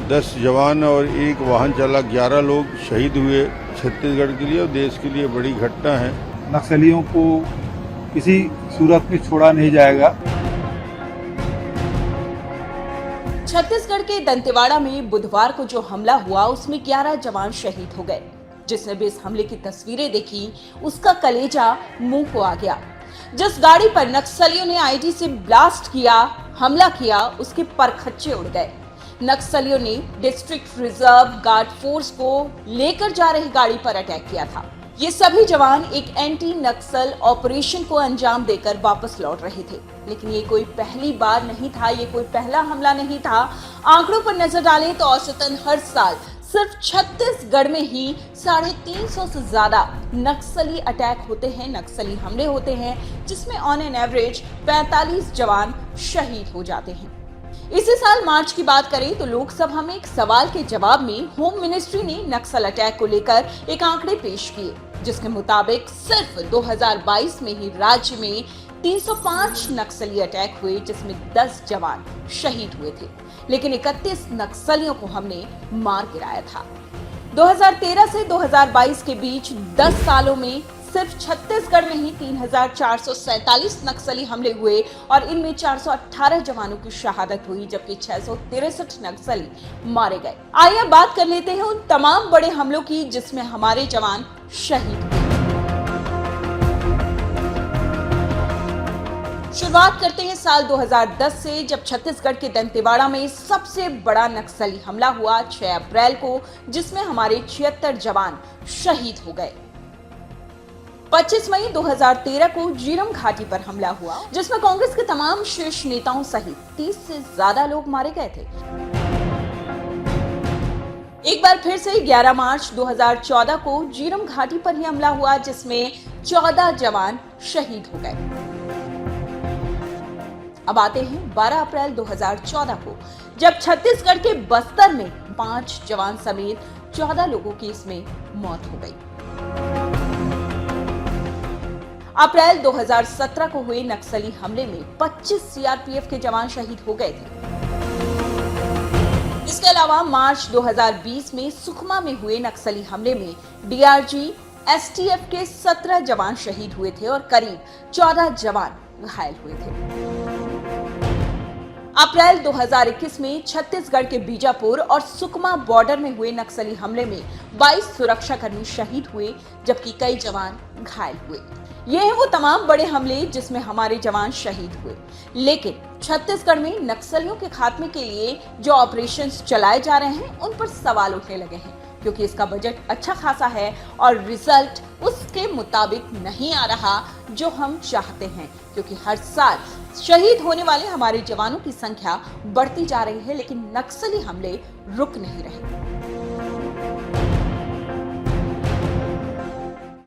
10 जवान और एक वाहन चालक 11 लोग शहीद हुए। छत्तीसगढ़ के लिए और देश के लिए बड़ी घटना है। नक्सलियों को किसी सूरत में छोड़ा नहीं जाएगा। छत्तीसगढ़ के दंतेवाड़ा में बुधवार को जो हमला हुआ उसमें 11 जवान शहीद हो गए। जिसने भी इस हमले की तस्वीरें देखी उसका कलेजा मुंह को आ गया। जिस गाड़ी पर नक्सलियों ने आईडी से ब्लास्ट किया, हमला किया, उसके परखच्चे उड़ गए। नक्सलियों ने डिस्ट्रिक्ट रिजर्व गार्ड फोर्स को लेकर जा रही गाड़ी पर अटैक किया था। ये सभी जवान एक एंटी नक्सल ऑपरेशन को अंजाम देकर वापस लौट रहे थे। लेकिन ये कोई पहली बार नहीं था, ये कोई पहला हमला नहीं था। आंकड़ों पर नजर डालें तो औसतन हर साल सिर्फ छत्तीसगढ़ में ही 350 से ज्यादा नक्सली अटैक होते हैं, नक्सली हमले होते हैं, जिसमें ऑन एन एवरेज 45 जवान शहीद हो जाते हैं। इसी साल मार्च की बात करें तो लोकसभा में एक सवाल के जवाब में होम मिनिस्ट्री ने नक्सल अटैक को लेकर एक आंकड़े पेश किए, जिसके मुताबिक सिर्फ 2022 में ही राज्य में 305 नक्सली अटैक हुए, जिसमें 10 जवान शहीद हुए थे। लेकिन 31 नक्सलियों को हमने मार गिराया था। 2013 से 2022 के बीच 10 सालों में सिर्फ छत्तीसगढ़ में ही 3447 नक्सली हमले हुए और इनमें 418 जवानों की शहादत हुई, जबकि 663 नक्सली मारे गए। आइए बात कर लेते हैं उन तमाम बड़े हमलों की जिसमें हमारे जवान शहीद हुए। शुरुआत करते हैं साल 2010 से, जब छत्तीसगढ़ के दंतेवाड़ा में सबसे बड़ा नक्सली हमला हुआ 6 अप्रैल को, जिसमें हमारे 76 जवान शहीद हो गए। 25 मई 2013 को जीरम घाटी पर हमला हुआ, जिसमें कांग्रेस के तमाम शीर्ष नेताओं सहित 30 से ज्यादा लोग मारे गए थे। एक बार फिर से 11 मार्च 2014 को जीरम घाटी पर ही हमला हुआ, जिसमें 14 जवान शहीद हो गए। अब आते हैं 12 अप्रैल 2014 को, जब छत्तीसगढ़ के बस्तर में 5 जवान समेत 14 लोगों की इसमें मौत हो गई। अप्रैल 2017 को हुए नक्सली हमले में 25 सीआरपीएफ के जवान शहीद हो गए थे। इसके अलावा मार्च 2020 में सुकमा में हुए नक्सली हमले में डीआरजी, एसटीएफ के 17 जवान शहीद हुए थे और करीब 14 जवान घायल हुए थे। अप्रैल 2021 में छत्तीसगढ़ के बीजापुर और सुकमा बॉर्डर में हुए नक्सली हमले में 22 सुरक्षाकर्मी शहीद हुए, जबकि कई जवान घायल हुए। ये हैं वो तमाम बड़े हमले जिसमें हमारे जवान शहीद हुए। लेकिन छत्तीसगढ़ में नक्सलियों के खात्मे के लिए जो ऑपरेशंस चलाए जा रहे हैं उन पर सवाल उठने लगे हैं, क्योंकि इसका बजट अच्छा खासा है और रिजल्ट उसके मुताबिक नहीं आ रहा जो हम चाहते हैं, क्योंकि हर साल शहीद होने वाले हमारे जवानों की संख्या बढ़ती जा रही है, लेकिन नक्सली हमले रुक नहीं रहे।